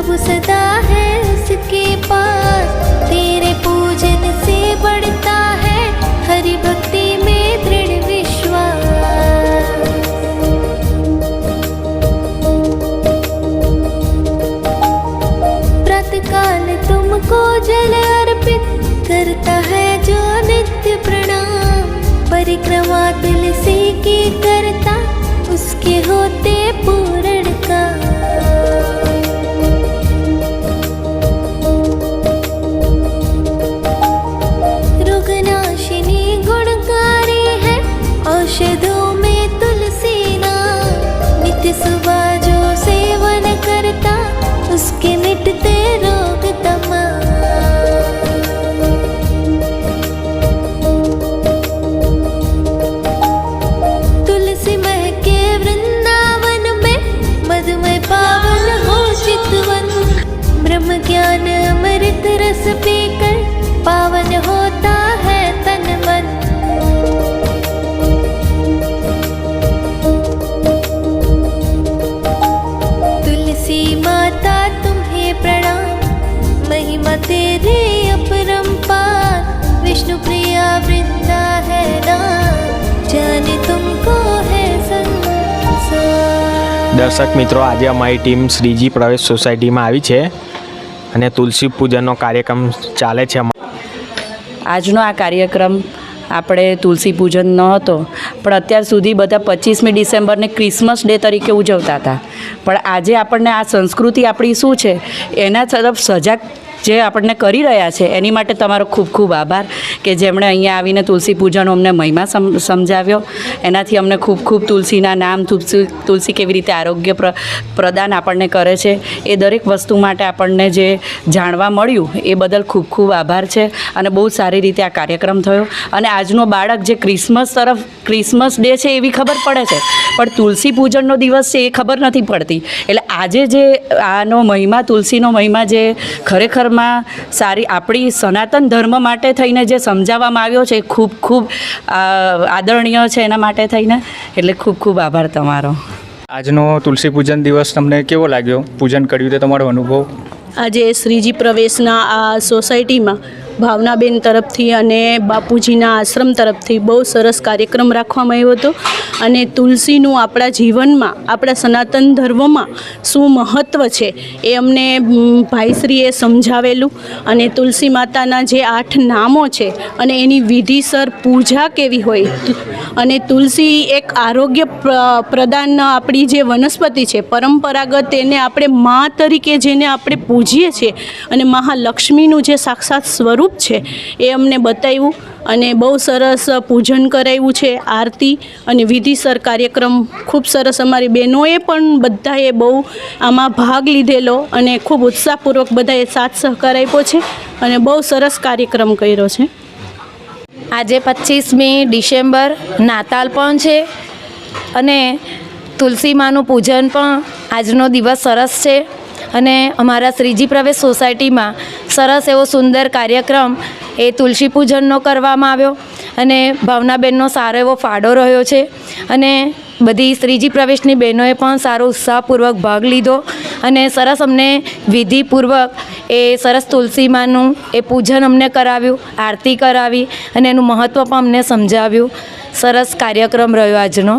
प्रभु सदा है उसके पास, तेरे पूजन से बढ़ता है हरि भक्ति में दृढ़ विश्वास। प्रातःकाल तुमको जल अर्पित करता है जो नित्य प्रणाम, परिक्रमा तुलसी की करता उसके होते पूर्ण काम। रोगनाशिनी गुणकारी है औषधों में तुलसी नाम, नित्य सुबह जो सेवन करता उसके मिटते रोग तमाम। तुलसी महके वृंदावन में, मधुमय पावन हो चितवन, ब्रह्म ज्ञान अमृत रस पीकर पावन होता है तन मन। तुलसी माता तुम्हें प्रणाम, महिमा तेरे अपरंपार, विष्णु प्रिया वृंदा है नाम, जाने तुमको है संसार। दर्शक मित्रों, आज अमारी टीम श्रीजी प्रवेश सोसायटी में आई है અને તુલસી પૂજનનો કાર્યક્રમ ચાલે છે। આજનો આ કાર્યક્રમ આપણે તુલસી પૂજન ન હતો, પણ અત્યાર સુધી બધા 25મી ડિસેમ્બરને ક્રિસમસ ડે તરીકે ઉજવતા હતા, પણ આજે આપણને આ સંસ્કૃતિ આપણી શું છે એના તરફ સજાગ જે આપણને કરી રહ્યા છે એની માટે તમારો ખૂબ ખૂબ આભાર કે જેમણે અહીંયા આવીને તુલસી પૂજનનો અમને મહિમા સમજાવ્યો। એનાથી અમને ખૂબ ખૂબ તુલસીના નામ, તુલસી કેવી રીતે આરોગ્ય પ્રદાન આપણને કરે છે એ દરેક વસ્તુ માટે આપણને જે જાણવા મળ્યું એ બદલ ખૂબ ખૂબ આભાર છે। અને બહુ સારી રીતે આ કાર્યક્રમ થયો અને આજનો બાળક જે ક્રિસમસ ડે છે એવી ખબર પડે છે, પણ તુલસી પૂજનનો દિવસ છે એ ખબર નથી પડતી। એટલે આજે જે આનો મહિમા, તુલસીનો મહિમા જે ખરેખર સારી આપણી સનાતન ધર્મ માટે થઈને જે સમજાવવામાં આવ્યો છે ખૂબ ખૂબ આદરણીય છે એના માટે થઈને, એટલે ખૂબ ખૂબ આભાર તમારો। આજનો તુલસી પૂજન દિવસ તમને કેવો લાગ્યો? પૂજન કર્યું તે તમારો અનુભવ? આજે શ્રીજી પ્રવેશના આ સોસાયટીમાં ભાવનાબેન તરફથી અને બાપુજીના આશ્રમ તરફથી બહુ સરસ કાર્યક્રમ રાખવામાં આવ્યો હતો અને તુલસીનું આપણા જીવનમાં, આપણા સનાતન ધર્મમાં શું મહત્ત્વ છે એ અમને ભાઈશ્રીએ સમજાવેલું અને તુલસી માતાના જે 8 નામો છે અને એની વિધિસર પૂજા કેવી હોય અને તુલસી એક આરોગ્ય પ્રદાન આપણી જે વનસ્પતિ છે પરંપરાગત, એને આપણે મા તરીકે જેને આપણે પૂજીએ છીએ અને મહાલક્ષ્મીનું જે સાક્ષાત સ્વરૂપ છે એ અમને બતાવ્યું અને બહુ સરસ પૂજન કરાવ્યું છે, આરતી અને વિધિસર કાર્યક્રમ ખૂબ સરસ। અમારી બહેનોએ પણ બધાએ બહુ આમાં ભાગ લીધેલો અને ખૂબ ઉત્સાહપૂર્વક બધાએ સાથ સહકાર આપ્યો છે અને બહુ સરસ કાર્યક્રમ કર્યો છે। આજે 25મી ડિસેમ્બર નાતાલ પણ છે અને તુલસી માનું પૂજન પણ આજનો દિવસ સરસ છે અને અમારા શ્રીજી પ્રવેશ સોસાયટીમાં સરસ એવો સુંદર કાર્યક્રમ એ તુલસી પૂજનનો કરવામાં આવ્યો અને ભાવનાબેનનો સારો એવો ફાળો રહ્યો છે અને બધી શ્રીજી પ્રવેશની બહેનોએ પણ સારો ઉત્સાહપૂર્વક ભાગ લીધો અને સરસ અમને વિધિપૂર્વક એ સરસ તુલસીમાનું એ પૂજન અમને કરાવ્યું, આરતી કરાવી અને એનું મહત્ત્વ પણ અમને સમજાવ્યું। સરસ કાર્યક્રમ રહ્યો આજનો।